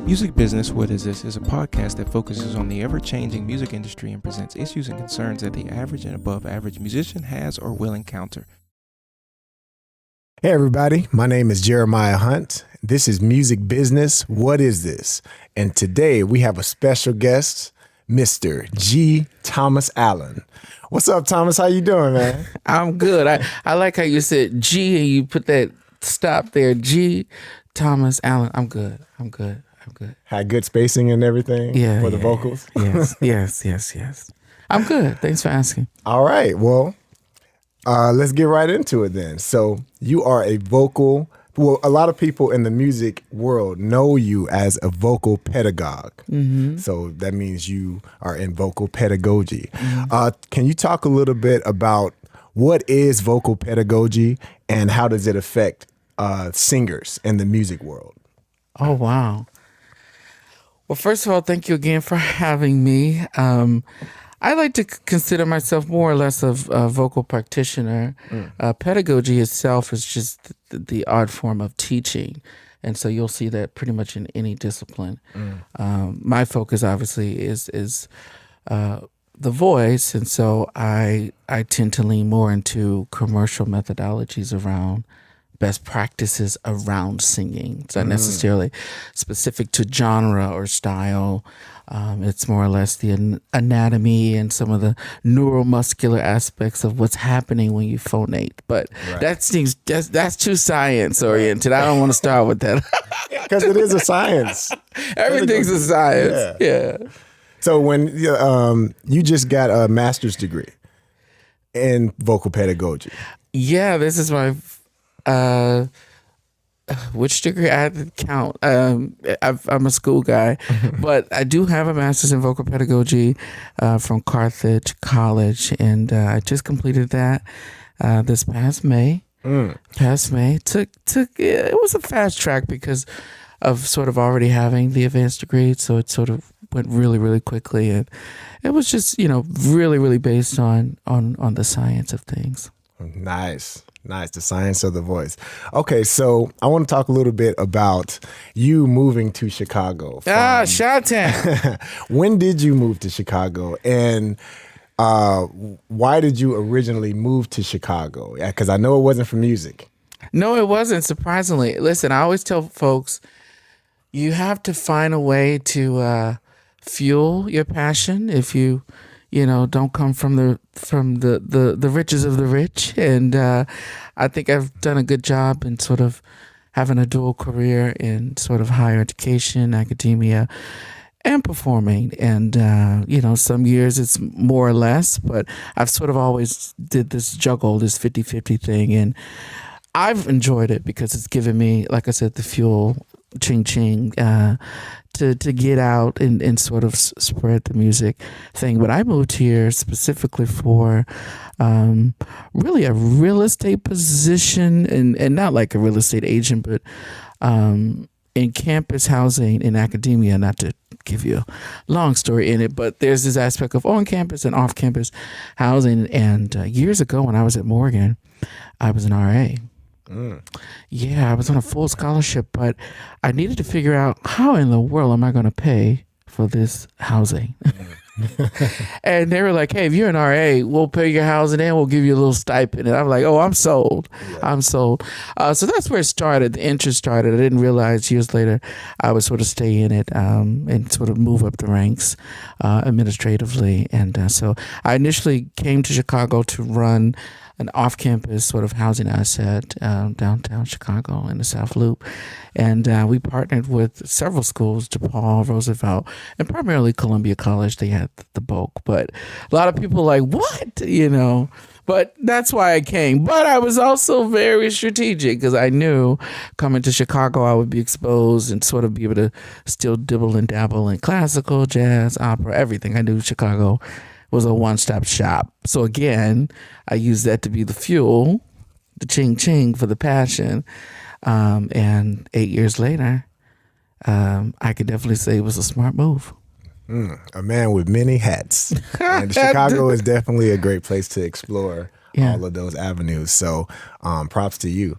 Music Business, What Is This? Is a podcast that focuses on the ever-changing music industry and presents issues and concerns that the average and above average musician has or will encounter. Hey everybody, my name is Jeremiah Hunt. This is Music Business, What Is This? And today we have a special guest, Mr. G. Thomas Allen. What's up, Thomas? How you doing, man? I'm good. I like how you said G and you put that stop there. G. Thomas Allen. I'm good. Had good spacing and everything for the vocals? Yes. I'm good. Thanks for asking. All right. Well, let's get right into it then. So you are a vocal, a lot of people in the music world know you as a vocal pedagogue. Mm-hmm. So that means you are in vocal pedagogy. Mm-hmm. Can you talk a little bit about what is vocal pedagogy and how does it affect singers in the music world? Oh, wow. Well, first of all, thank you again for having me. I like to consider myself more or less a vocal practitioner. Pedagogy itself is just the art form of teaching. And so you'll see that pretty much in any discipline. My focus, obviously, is the voice. And so I tend to lean more into commercial methodologies around best practices around singing. It's not necessarily specific to genre or style. It's more or less the anatomy and some of the neuromuscular aspects of what's happening when you phonate. But that's too science oriented. I don't want to start with that. Because it is a science. Everything's a science. Yeah. So when you just got a master's degree in vocal pedagogy. Yeah, this is my which degree I had to count. I'm a school guy, but I do have a master's in vocal pedagogy from Carthage College, and I just completed that this past May. Took it was a fast track because of sort of already having the advanced degree, so it sort of went really, really quickly, and it was just really, really based on the science of things. Nice. The science of the voice. Okay, so I want to talk a little bit about you moving to Chicago. Chi-Town. When did you move to Chicago, and why did you originally move to Chicago? Because I know it wasn't for music. No, it wasn't, surprisingly. Listen, I always tell folks, you have to find a way to fuel your passion if you don't come from the riches of the rich. And I think I've done a good job in sort of having a dual career in sort of higher education, academia, and performing. And, some years it's more or less, but I've sort of always did this juggle, this 50-50 thing. And I've enjoyed it because it's given me, like I said, the fuel, ching, to get out and sort of spread the music thing. But I moved here specifically for really a real estate position, and not like a real estate agent, but in campus housing in academia, not to give you a long story in it, but there's this aspect of on-campus and off-campus housing. And years ago when I was at Morgan, I was an RA. Yeah, I was on a full scholarship, but I needed to figure out how in the world am I going to pay for this housing. And they were like, hey, if you're an RA, we'll pay your housing and we'll give you a little stipend. And I'm like, oh, I'm sold. Yeah. I'm sold. So that's where it started. The interest started. I didn't realize years later I would sort of stay in it and sort of move up the ranks administratively. And so I initially came to Chicago to run an off-campus sort of housing asset downtown Chicago in the South Loop. And we partnered with several schools, DePaul, Roosevelt, and primarily Columbia College. They had the bulk. But a lot of people like, what? But that's why I came. But I was also very strategic because I knew coming to Chicago I would be exposed and sort of be able to still dibble and dabble in classical, jazz, opera, everything. I knew Chicago was a one-stop shop. So again, I used that to be the fuel, the ching for the passion. And 8 years later, I could definitely say it was a smart move. A man with many hats. And Chicago is definitely a great place to explore all of those avenues. So props to you.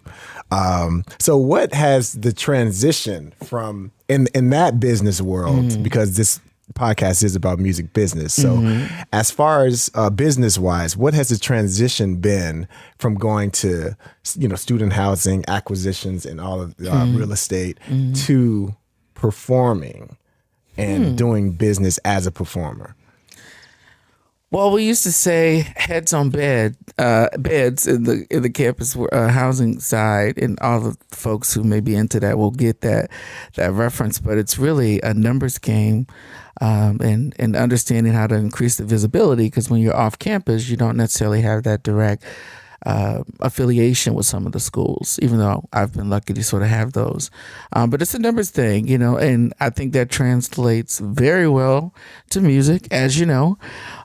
So what has the transition from in that business world, because this podcast is about music business. So as far as business wise, what has the transition been from going to, student housing, acquisitions and all of real estate to performing and doing business as a performer? Well, we used to say heads on beds in the campus housing side, and all the folks who may be into that will get that reference. But it's really a numbers game, and understanding how to increase the visibility. Because when you're off campus, you don't necessarily have that direct affiliation with some of the schools, even though I've been lucky to sort of have those. But it's a numbers thing, and I think that translates very well to music. As you know,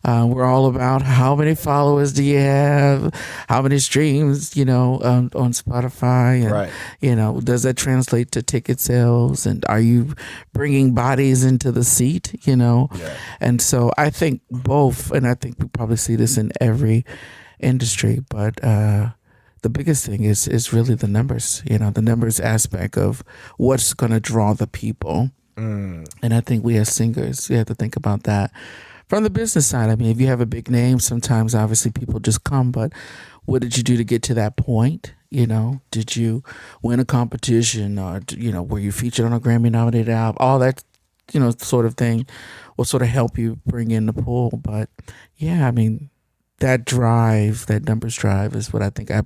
we're all about how many followers do you have, how many streams, on Spotify, and, right. Does that translate to ticket sales, and are you bringing bodies into the seat, Yeah. And so I think both, and I think we probably see this in every industry, but the biggest thing is really the numbers, the numbers aspect of what's going to draw the people. And I think we as singers, we have to think about that from the business side. I mean, if you have a big name, sometimes obviously people just come, but what did you do to get to that point? Did you win a competition, or were you featured on a Grammy-nominated album? All that sort of thing will sort of help you bring in the pool. But yeah, I mean, that drive, that numbers drive, is what I think I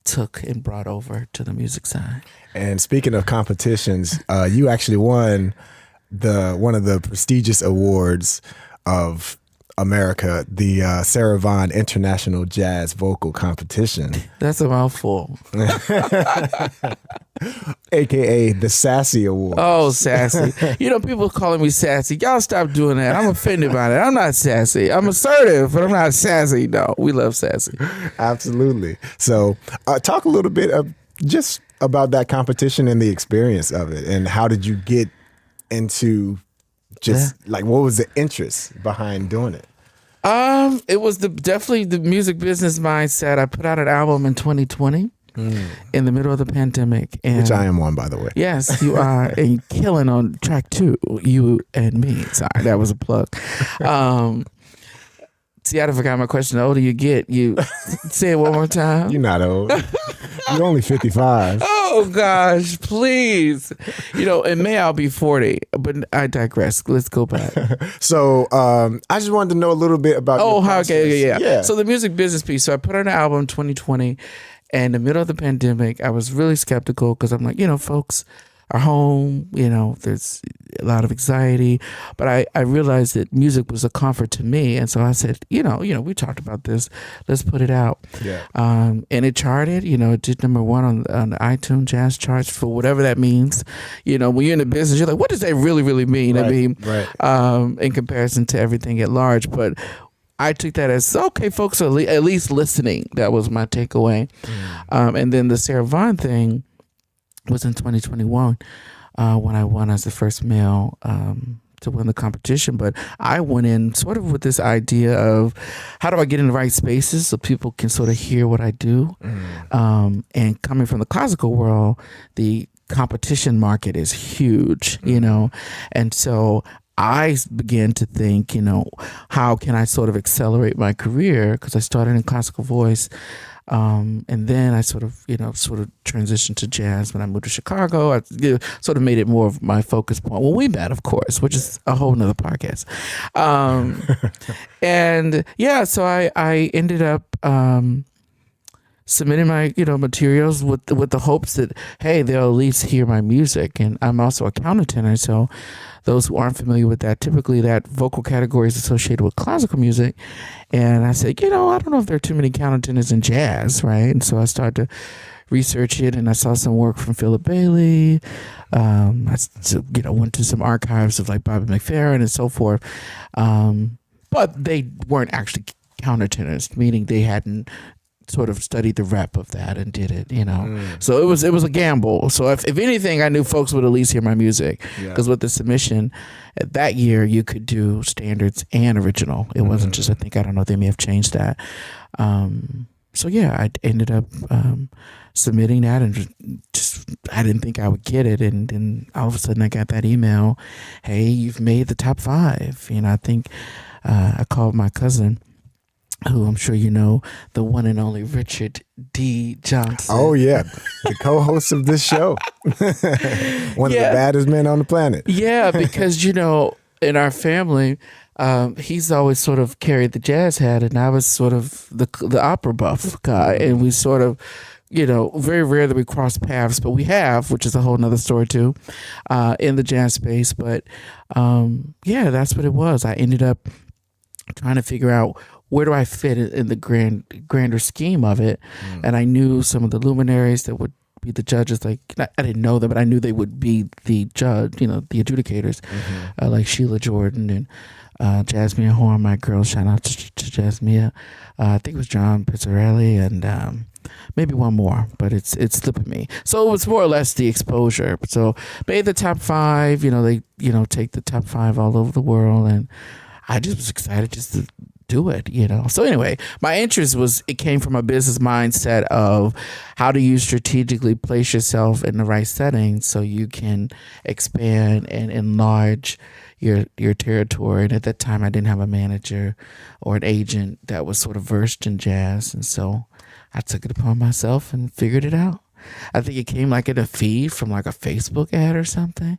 took and brought over to the music side. And speaking of competitions, you actually won one of the prestigious awards of America, the Sarah Vaughan International Jazz Vocal Competition. That's a mouthful. AKA the Sassy Award. Oh, sassy. People calling me sassy. Y'all stop doing that. I'm offended by it. I'm not sassy. I'm assertive, but I'm not sassy. No, we love sassy. Absolutely. So talk a little bit just about that competition and the experience of it, and how did you get into what was the interest behind doing it? It was definitely the music business mindset. I put out an album in 2020 in the middle of the pandemic. Which I am on, by the way. Yes, you are. And you're killing on track 2, you and me. Sorry, that was a plug. See, I forgot my question. The older you get, you say it one more time. You're not old. You're only 55. Oh, gosh, please. In May I'll be 40, but I digress. Let's go back. So I just wanted to know a little bit about your process. Yeah. So the music business piece. So I put out an album in 2020, and in the middle of the pandemic, I was really skeptical because I'm like, folks are home, there's a lot of anxiety, but I realized that music was a comfort to me. And so I said, we talked about this, let's put it out. Yeah. And it charted, it did number 1 on the iTunes jazz charts, for whatever that means. When you're in the business, you're like, what does that really, really mean? Right, I mean, right. In comparison to everything at large. But I took that as, okay, folks are at least listening. That was my takeaway. And then the Sarah Vaughan thing was in 2021 when I won as the first male to win the competition. But I went in sort of with this idea of, how do I get in the right spaces so people can sort of hear what I do? And coming from the classical world, the competition market is huge, and so I began to think, how can I sort of accelerate my career? Because I started in classical voice. And then I sort of transitioned to jazz when I moved to Chicago. I sort of made it more of my focus point. Well, we met, of course, which is a whole nother podcast. And yeah, so I ended up submitting my materials with the hopes that, hey, they'll at least hear my music. And I'm also a countertenor, so those who aren't familiar with that, typically that vocal category is associated with classical music. And I said, I don't know if there are too many countertenors in jazz, right? And so I started to research it, and I saw some work from Philip Bailey. I went to some archives of like Bobby McFerrin and so forth. But they weren't actually countertenors, meaning they hadn't sort of studied the rep of that and did it, So it was a gamble. So if anything, I knew folks would at least hear my music, because with the submission that year, you could do standards and original. It wasn't just, I don't know, they may have changed that. so yeah, I ended up submitting that, and just I didn't think I would get it, and then all of a sudden I got that email, hey, you've made the top 5. I think I called my cousin, who I'm sure you know, the one and only Richard D. Johnson. Oh yeah, the co-host of this show, one of the baddest men on the planet. Yeah, because in our family, he's always sort of carried the jazz hat, and I was sort of the opera buff guy, and we sort of, very rare that we cross paths, but we have, which is a whole nother story too, in the jazz space. But that's what it was. I ended up trying to figure out, where do I fit in the grander scheme of it, and I knew some of the luminaries that would be the judges. Like, I didn't know them, but I knew they would be the judge, the adjudicators, like Sheila Jordan and Jasmine Horn, my girl. Shout out to Jasmine. I think it was John Pizzarelli and maybe one more, but it's slipping me. So it was more or less the exposure. So made the top 5. They take the top 5 all over the world, and I just was excited just to do it, So anyway, my interest it came from a business mindset of how do you strategically place yourself in the right setting so you can expand and enlarge your territory. And at that time, I didn't have a manager or an agent that was sort of versed in jazz. And so I took it upon myself and figured it out. I think it came like in a feed from like a Facebook ad or something.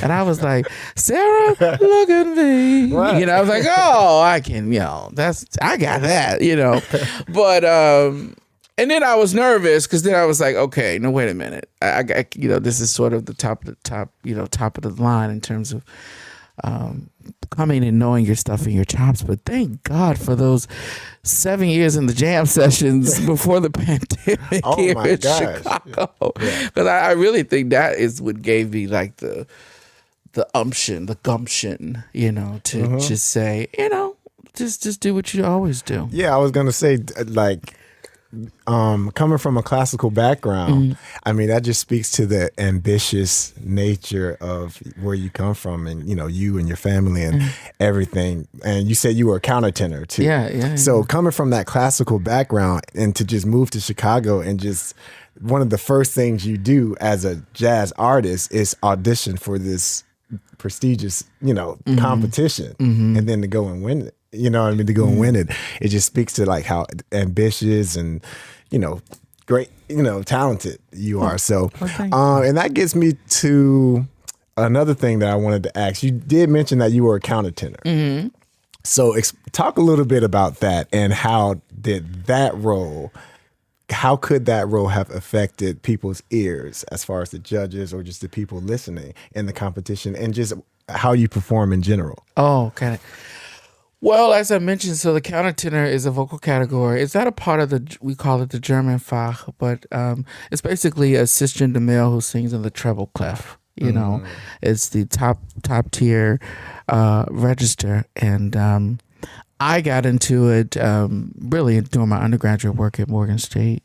And I was like, Sarah, look at me. Right. I was like, oh, I can, I got that, But, and then I was nervous because then I was like, okay, no, wait a minute. I got, this is sort of the top of the line in terms of coming and knowing your stuff and your chops. But thank God for those 7 years in the jam sessions before the pandemic here in Chicago. Because I really think that is what gave me like the gumption, to just say, just do what you always do. Yeah, I was gonna say, like, coming from a classical background, I mean, that just speaks to the ambitious nature of where you come from, and you and your family and everything. And you said you were a countertenor too. Yeah. So coming from that classical background and to just move to Chicago, and just one of the first things you do as a jazz artist is audition for this prestigious, competition, and then to go and win it. To go and win it. It just speaks to like how ambitious and, great, talented you are. So, and that gets me to another thing that I wanted to ask. You did mention that you were a countertenor. So talk a little bit about that, and how could that role have affected people's ears as far as the judges or just the people listening in the competition, and just how you perform in general? Oh, okay. Well, as I mentioned, so the countertenor is a vocal category. It's not a part of we call it the German Fach, but it's basically a cisgender male who sings in the treble clef. It's the top tier register. And I got into it really doing my undergraduate work at Morgan State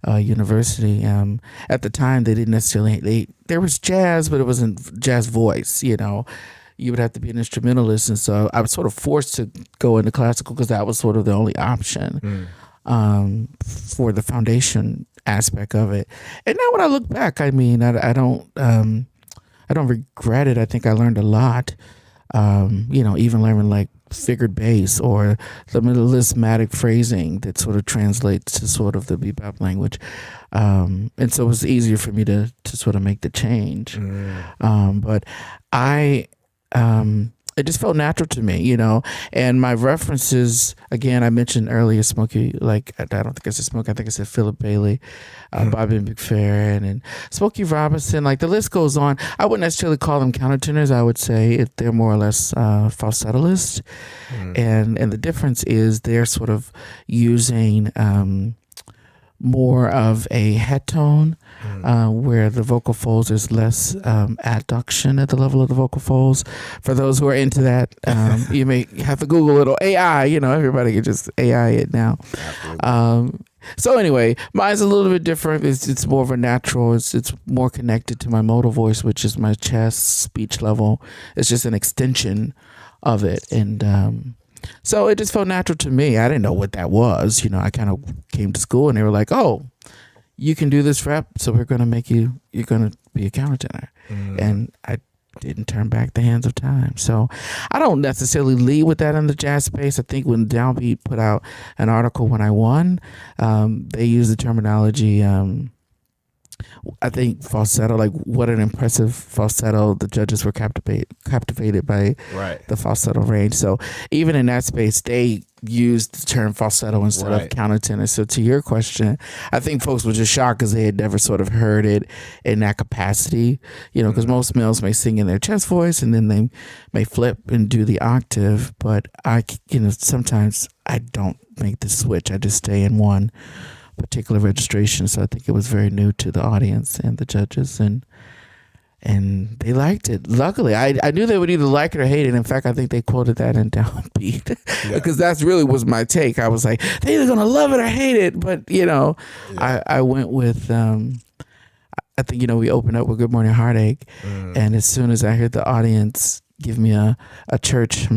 University. At the time, they didn't necessarily, there was jazz, but it wasn't jazz voice, You would have to be an instrumentalist, and so I was sort of forced to go into classical because that was sort of the only option for the foundation aspect of it. And now when I look back, I mean, I don't regret it. I think I learned a lot. Even learning like figured bass or the melismatic phrasing that sort of translates to sort of the bebop language. And so it was easier for me to sort of make the change. But it just felt natural to me, and my references, again, I mentioned earlier Smokey, like, I don't think I said Smokey, I think I said Philip Bailey, Bobby McFerrin, and Smokey Robinson, like the list goes on. I wouldn't necessarily call them countertenors. I would say they're more or less falsettolists, and the difference is they're sort of using more of a head tone, where the vocal folds, there's less adduction at the level of the vocal folds. For those who are into that, you may have to Google it, or AI, everybody can just AI it now. So anyway, mine's a little bit different. It's more of a natural, it's more connected to my modal voice, which is my chest speech level. It's just an extension of it. And So it just felt natural to me. I didn't know what that was. I kind of came to school and they were like, oh, you can do this rep, so we're going to you're going to be a countertenor. And I didn't turn back the hands of time. So I don't necessarily lead with that in the jazz space. I think when Downbeat put out an article when I won, they used the terminology, I think falsetto, like what an impressive falsetto. The judges were captivated by the falsetto range. So even in that space, they used the term falsetto instead of countertenor. So to your question, I think folks were just shocked because they had never sort of heard it in that capacity, because most males may sing in their chest voice and then they may flip and do the octave. But sometimes I don't make the switch. I just stay in one particular registration. So I think it was very new to the audience and the judges, and they liked it. Luckily, I knew they would either like it or hate it. In fact, I think they quoted that in Downbeat because that's really was my take. I was like, they're either gonna love it or hate it. But I went with I think we opened up with Good Morning Heartache, and as soon as I heard the audience give me a church,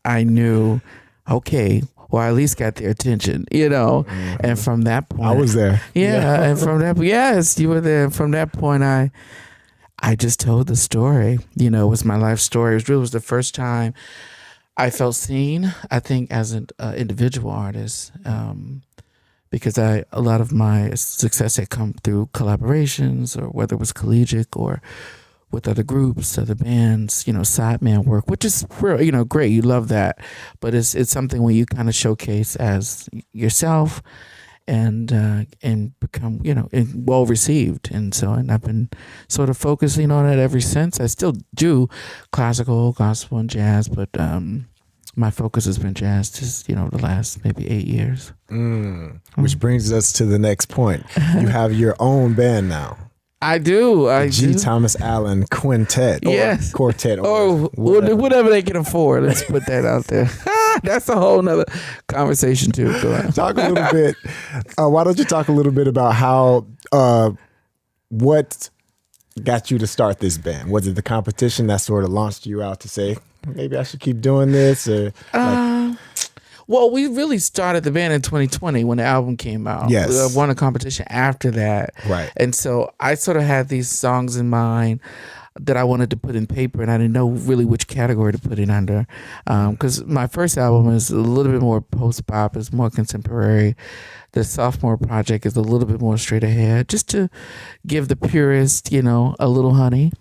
I knew, okay, well, I at least got their attention, and from that point, I was there. Yeah. And from that, yes, you were there. From that point, I just told the story, it was my life story. It was the first time I felt seen, I think, as an individual artist, because a lot of my success had come through collaborations, or whether it was collegiate or with other groups, other bands, sideman work, which is real, great. You love that, but it's something where you kind of showcase as yourself and become, well received. And I've been sort of focusing on it ever since. I still do classical, gospel, and jazz, but my focus has been jazz just, the last maybe 8 years. Which brings us to the next point. You have your own band now. I do. G. Thomas Allen Quintet. Or Quartet. Or whatever they can afford. Let's put that out there. That's a whole nother conversation too. Talk a little bit. Why don't you talk a little bit about how, what got you to start this band? Was it the competition that sort of launched you out to say, maybe I should keep doing this? Or well, we really started the band in 2020 when the album came out. Yes. We won a competition after that. Right. And so I sort of had these songs in mind that I wanted to put in paper, and I didn't know really which category to put it under. Because my first album is a little bit more post-pop, it's more contemporary. The sophomore project is a little bit more straight ahead, just to give the purist, a little honey,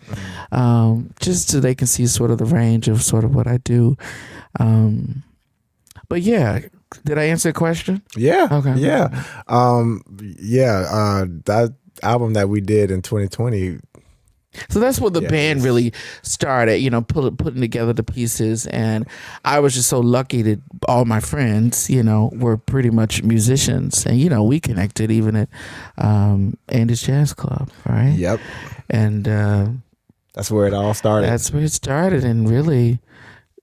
just so they can see sort of the range of sort of what I do. But yeah, did I answer the question? Yeah. Okay. Yeah. That album that we did in 2020. So that's where the band really started, putting together the pieces. And I was just so lucky that all my friends, were pretty much musicians. And, we connected even at Andy's Jazz Club, right? Yep. And that's where it all started. That's where it started. And really,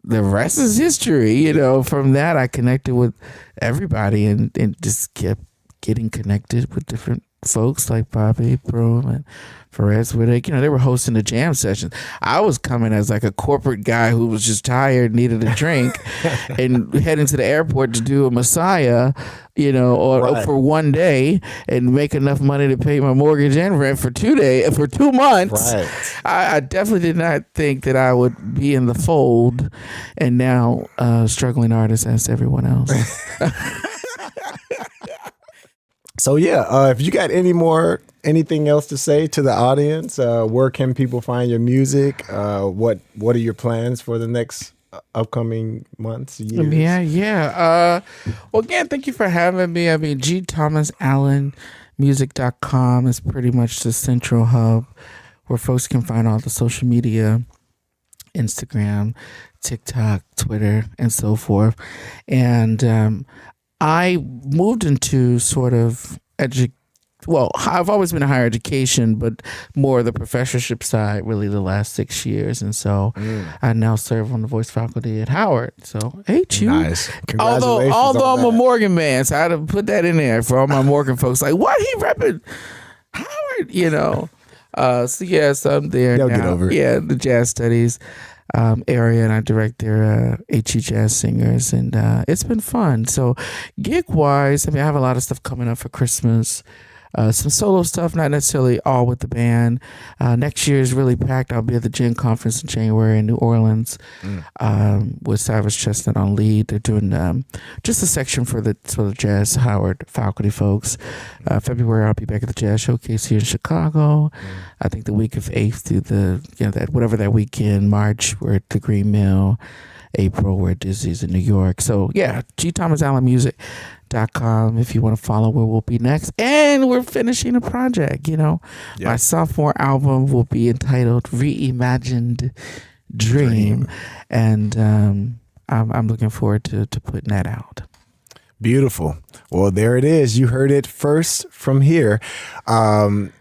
the rest is history. From that, I connected with everybody and just kept getting connected with different folks like Bobby, Bro, and Perez, where they were hosting the jam sessions. I was coming as like a corporate guy who was just tired, needed a drink, and heading to the airport to do a Messiah, or for one day and make enough money to pay my mortgage and rent for 2 months. Right. I definitely did not think that I would be in the fold, and now struggling artist as everyone else. So if you got anything else to say to the audience, where can people find your music? What are your plans for the next upcoming months, years? Yeah. Well, again, thank you for having me. I mean, gthomasallenmusic.com is pretty much the central hub where folks can find all the social media, Instagram, TikTok, Twitter, and so forth. And I moved into sort of I've always been in higher education, but more the professorship side really the last 6 years. And so I now serve on the voice faculty at Howard. So, hate you. Nice. Congratulations. Although I'm a Morgan man, so I had to put that in there for all my Morgan folks. Like, what? He repping Howard, So I'm there They'll now. Get over it. Yeah, the jazz studies. area, and I direct their HE Jazz Singers, and it's been fun. So gig-wise, I have a lot of stuff coming up for Christmas. Some solo stuff, not necessarily all with the band. Next year is really packed. I'll be at the Gen Conference in January in New Orleans with Cyrus Chestnut on lead. They're doing just a section for the Jazz Howard faculty folks. February, I'll be back at the Jazz Showcase here in Chicago. I think the week of 8th through that weekend. March, we're at the Green Mill. April, we're at Disney's in New York. So yeah, gthomasallenmusic.com if you want to follow where we'll be next. And we're finishing a project, My sophomore album will be entitled Reimagined Dream. And I'm looking forward to putting that out. Beautiful. Well, there it is. You heard it first from here.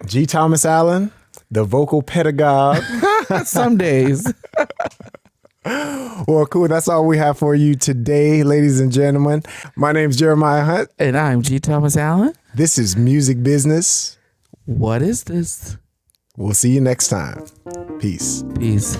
G. Thomas Allen, the vocal pedagogue. Some days. Well, cool. That's all we have for you today, ladies and gentlemen. My name's Jeremiah Hunt. And I'm G. Thomas Allen. This is Music Business. What is this? We'll see you next time. Peace. Peace.